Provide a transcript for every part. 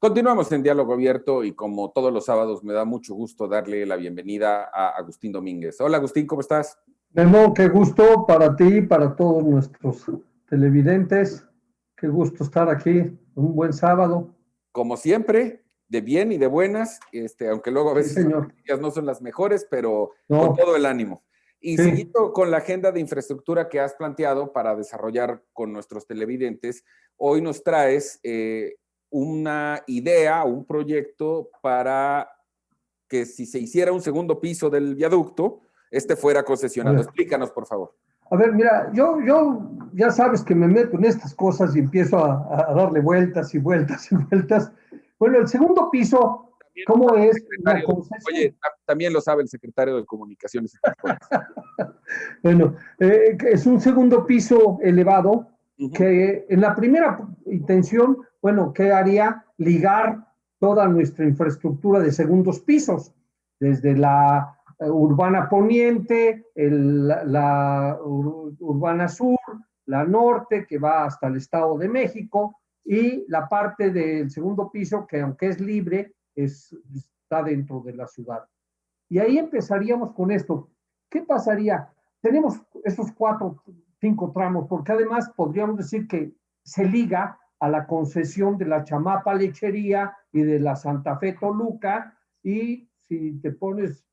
Continuamos en Diálogo Abierto y como todos los sábados me da mucho gusto darle la bienvenida a Agustín Domínguez. Hola Agustín, ¿cómo estás? Memo, qué gusto para ti y para todos nuestros televidentes. Qué gusto estar aquí. Un buen sábado. Como siempre, de bien y de buenas, aunque luego a Sí, veces las señor. noticias no son las mejores, pero con No, todo el ánimo. Y sí. siguiendo con la agenda de infraestructura que has planteado para desarrollar con nuestros televidentes, hoy nos traes una idea, un proyecto para que si se hiciera un segundo piso del viaducto, fuera A concesionado. ver, Explícanos, por favor. mira, yo ya sabes que me meto en estas cosas y empiezo a darle vueltas y vueltas y vueltas. Bueno, el segundo piso, También lo ¿cómo sabe el es la secretario concesión? también lo sabe el secretario de Comunicaciones y Transportes. Bueno, que es un segundo piso elevado que en la primera intención, bueno, ¿qué haría? Ligar toda nuestra infraestructura de segundos pisos, desde la urbana poniente, la urbana sur, la norte, que va hasta el Estado de México, y la parte del segundo piso, que aunque es libre, está dentro de la ciudad. Y ahí empezaríamos con esto. ¿Qué pasaría? Tenemos esos 4, 5 tramos, porque además podríamos decir que se liga a la concesión de la Chamapa Lechería y de la Santa Fe Toluca, y si te pones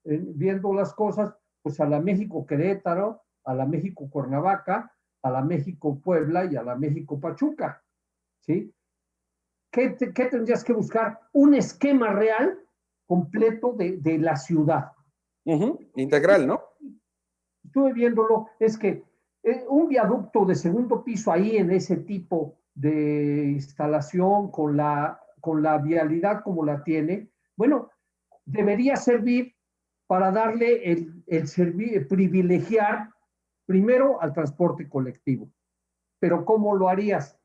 viendo las cosas, pues a la México Querétaro, a la México Cuernavaca, a la México Puebla y a la México Pachuca, ¿sí? ¿Qué tendrías que buscar? Un esquema real completo de la ciudad. Integral, ¿no? Estuve viéndolo, es que un viaducto de segundo piso ahí en ese tipo de instalación con la vialidad como la tiene, bueno, debería servir para darle privilegiar primero al transporte colectivo. Pero ¿cómo lo harías?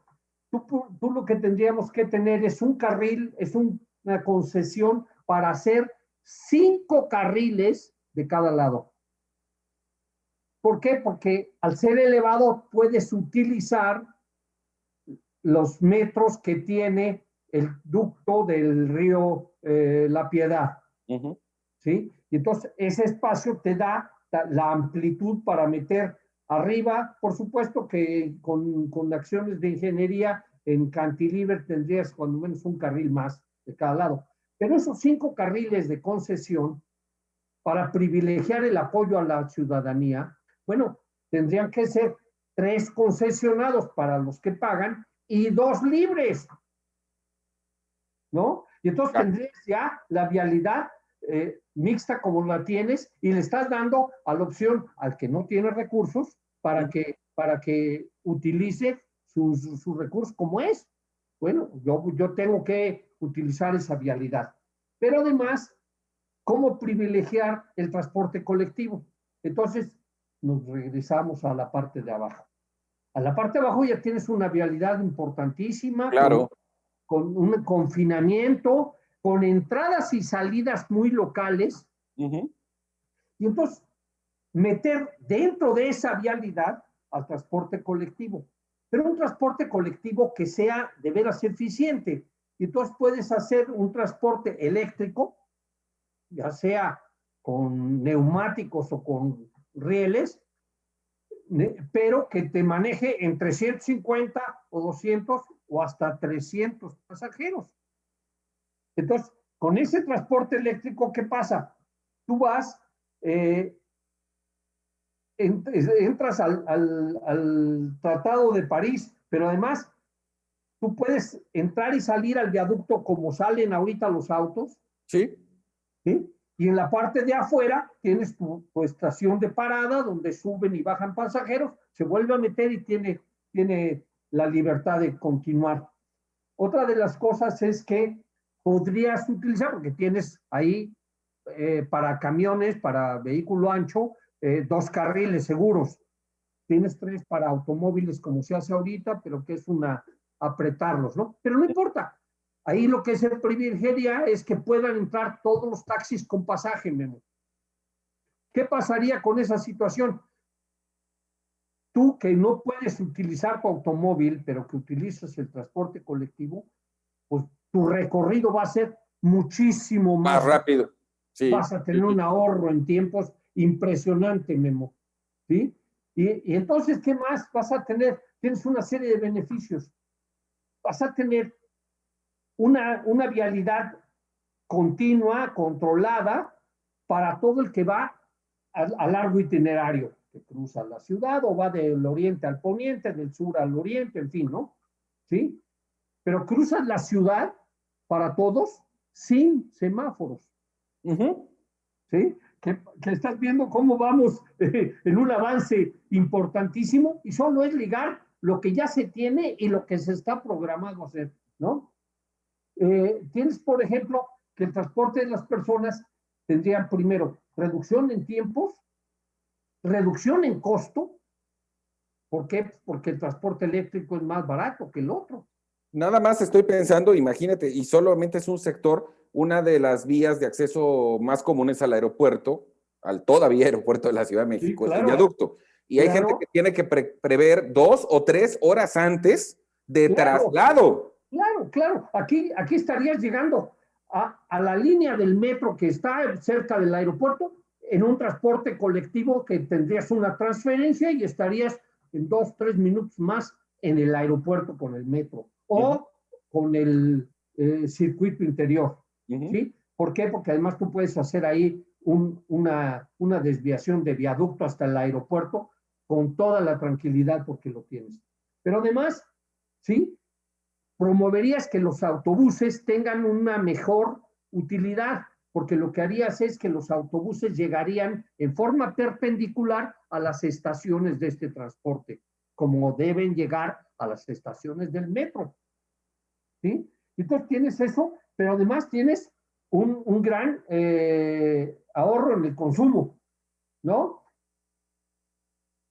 Tú lo que tendríamos que tener es un carril, es una concesión para hacer 5 carriles de cada lado. ¿Por qué? Porque al ser elevado puedes utilizar los metros que tiene el ducto del río La Piedad, ¿sí? Y entonces ese espacio te da la amplitud para meter arriba, por supuesto que con acciones de ingeniería en cantilever tendrías cuando menos un carril más de cada lado. Pero esos 5 carriles de concesión para privilegiar el apoyo a la ciudadanía, bueno, tendrían que ser 3 concesionados para los que pagan y 2 libres, ¿no? Y entonces tendrías ya la vialidad mixta como la tienes y le estás dando a la opción al que no tiene recursos para que utilice sus recursos como es. Bueno, yo tengo que utilizar esa vialidad. Pero además, ¿cómo privilegiar el transporte colectivo? Entonces, nos regresamos a la parte de abajo. A la parte de abajo ya tienes una vialidad importantísima, Claro. con un confinamiento, con entradas y salidas muy locales, y entonces meter dentro de esa vialidad al transporte colectivo, pero un transporte colectivo que sea de veras eficiente. Y entonces puedes hacer un transporte eléctrico, ya sea con neumáticos o con rieles, pero que te maneje entre 150 o 200 o hasta 300 pasajeros. Entonces, con ese transporte eléctrico, ¿qué pasa? Tú vas, entras al Tratado de París, pero además tú puedes entrar y salir al viaducto como salen ahorita los autos, Sí. ¿sí? Y en la parte de afuera tienes tu estación de parada donde suben y bajan pasajeros, se vuelve a meter y tiene la libertad de continuar. Otra de las cosas es que podrías utilizar, porque tienes ahí para camiones, para vehículo ancho, 2 carriles seguros. Tienes 3 para automóviles como se hace ahorita, pero que es apretarlos, ¿no? Pero no importa. Ahí lo que se privilegia es que puedan entrar todos los taxis con pasaje, Memo. ¿Qué pasaría con esa situación? Tú que no puedes utilizar tu automóvil, pero que utilizas el transporte colectivo, pues tu recorrido va a ser muchísimo más rápido. Sí. Vas a tener un ahorro en tiempos impresionante, Memo. ¿Sí? Y entonces, ¿qué más vas a tener? Tienes una serie de beneficios. Vas a tener una vialidad continua, controlada, para todo el que va a largo itinerario, que cruza la ciudad o va del oriente al poniente, del sur al oriente, en fin, ¿no? ¿Sí? Pero cruzas la ciudad para todos sin semáforos. ¿Sí? Que estás viendo cómo vamos en un avance importantísimo y solo es ligar lo que ya se tiene y lo que se está programado a hacer, ¿no? Tienes, por ejemplo, que el transporte de las personas tendría primero reducción en tiempos, reducción en costo. ¿Por qué? Porque el transporte eléctrico es más barato que el otro. Nada más estoy pensando, imagínate, y solamente es un sector, una de las vías de acceso más comunes al aeropuerto, al todavía aeropuerto de la Ciudad de México, Sí, es el viaducto. Y hay gente que tiene que prever 2 o 3 horas antes de traslado. Claro. Aquí estarías llegando a la línea del metro que está cerca del aeropuerto en un transporte colectivo que tendrías una transferencia y estarías en 2, 3 minutos más en el aeropuerto con el metro o con el circuito interior. ¿Sí? ¿Por qué? Porque además tú puedes hacer ahí una desviación de viaducto hasta el aeropuerto con toda la tranquilidad porque lo tienes. Pero además, ¿sí? Promoverías que los autobuses tengan una mejor utilidad, porque lo que harías es que los autobuses llegarían en forma perpendicular a las estaciones de este transporte, como deben llegar a las estaciones del metro. ¿Sí? Entonces tienes eso, pero además tienes un gran ahorro en el consumo, ¿no?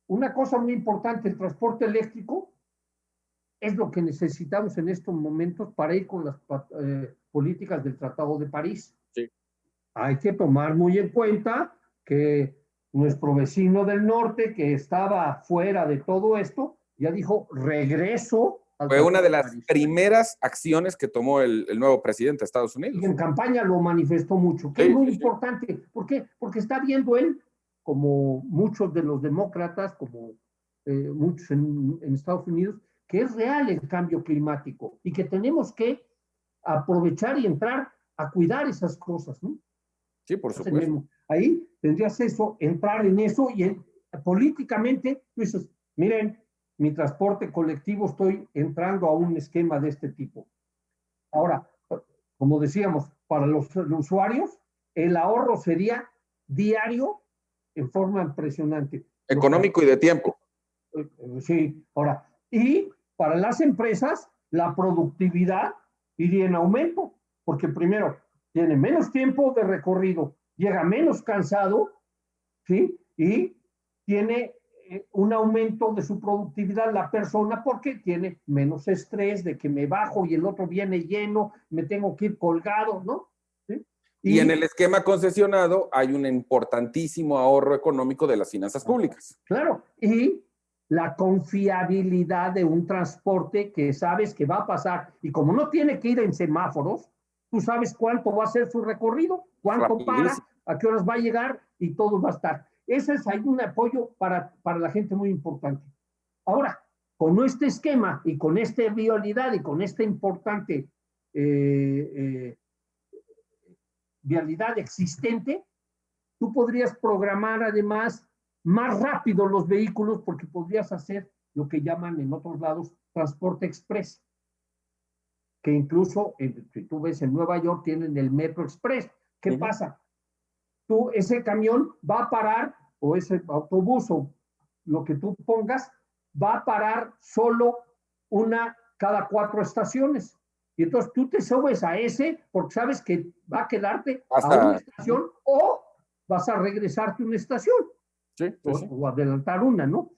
Una cosa muy importante, el transporte eléctrico es lo que necesitamos en estos momentos para ir con las políticas del Tratado de París. Sí. Hay que tomar muy en cuenta que nuestro vecino del norte, que estaba fuera de todo esto, ya dijo regreso al Fue una de las primeras acciones que tomó el nuevo presidente de Estados Unidos. Y en campaña lo manifestó mucho, que es muy importante. ¿Por qué? Porque está viendo él, como muchos de los demócratas, como muchos en Estados Unidos, que es real el cambio climático y que tenemos que aprovechar y entrar a cuidar esas cosas, ¿no? Sí, por supuesto. Ahí tendrías eso, entrar en eso y políticamente, tú dices, miren, mi transporte colectivo estoy entrando a un esquema de este tipo. Ahora, como decíamos, para los usuarios, el ahorro sería diario en forma impresionante. Económico y de tiempo. Sí, ahora, y para las empresas, la productividad iría en aumento, porque primero, tiene menos tiempo de recorrido, llega menos cansado, ¿sí? Y tiene un aumento de su productividad la persona porque tiene menos estrés de que me bajo y el otro viene lleno, me tengo que ir colgado, ¿no? ¿Sí? Y en el esquema concesionado hay un importantísimo ahorro económico de las finanzas públicas. Claro, y la confiabilidad de un transporte que sabes que va a pasar y como no tiene que ir en semáforos, tú sabes cuánto va a ser su recorrido, cuánto para, a qué horas va a llegar y todo va a estar. Ese es un apoyo para la gente muy importante. Ahora, con este esquema y con esta vialidad y con esta importante vialidad existente, tú podrías programar además más rápido los vehículos porque podrías hacer lo que llaman en otros lados transporte express, que incluso, si tú ves en Nueva York, tienen el Metro Express. ¿Qué pasa? Ese camión va a parar, o ese autobús, o lo que tú pongas, va a parar solo cada 4 estaciones. Y entonces tú te subes a ese porque sabes que va a quedarte a una estación o vas a regresarte a una estación. Sí. O adelantar una, ¿no?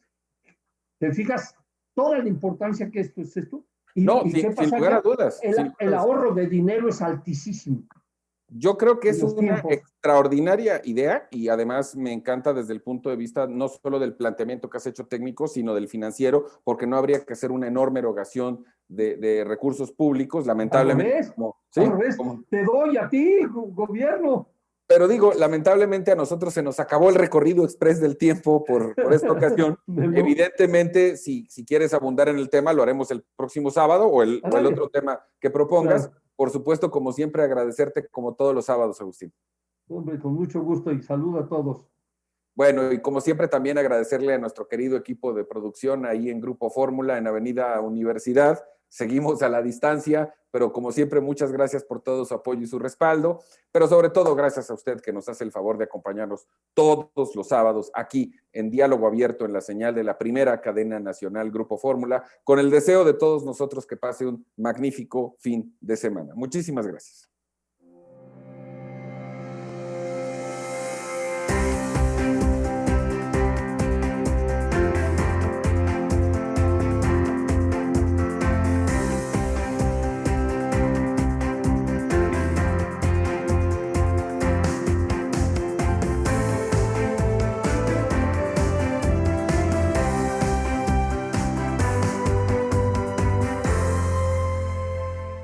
¿Te fijas toda la importancia que esto es esto? No, sin lugar a dudas. El ahorro de dinero es altísimo. Yo creo que es los una tiempos. extraordinaria idea y además me encanta desde el punto de vista no solo del planteamiento que has hecho técnico, sino del financiero, porque no habría que hacer una enorme erogación de recursos públicos, Al lamentablemente. revés, ¿Sí? al revés, te doy a ti, gobierno. Pero digo, lamentablemente a nosotros se nos acabó el recorrido express del tiempo por esta ocasión. Memo. Evidentemente, si quieres abundar en el tema, lo haremos el próximo sábado o el otro tema que propongas. Claro. Por supuesto, como siempre, agradecerte como todos los sábados, Agustín. Hombre, con mucho gusto y saludo a todos. Bueno, y como siempre también agradecerle a nuestro querido equipo de producción ahí en Grupo Fórmula, en Avenida Universidad. Seguimos a la distancia, pero como siempre, muchas gracias por todo su apoyo y su respaldo, pero sobre todo gracias a usted que nos hace el favor de acompañarnos todos los sábados aquí en Diálogo Abierto en la señal de la primera cadena nacional Grupo Fórmula, con el deseo de todos nosotros que pase un magnífico fin de semana. Muchísimas gracias.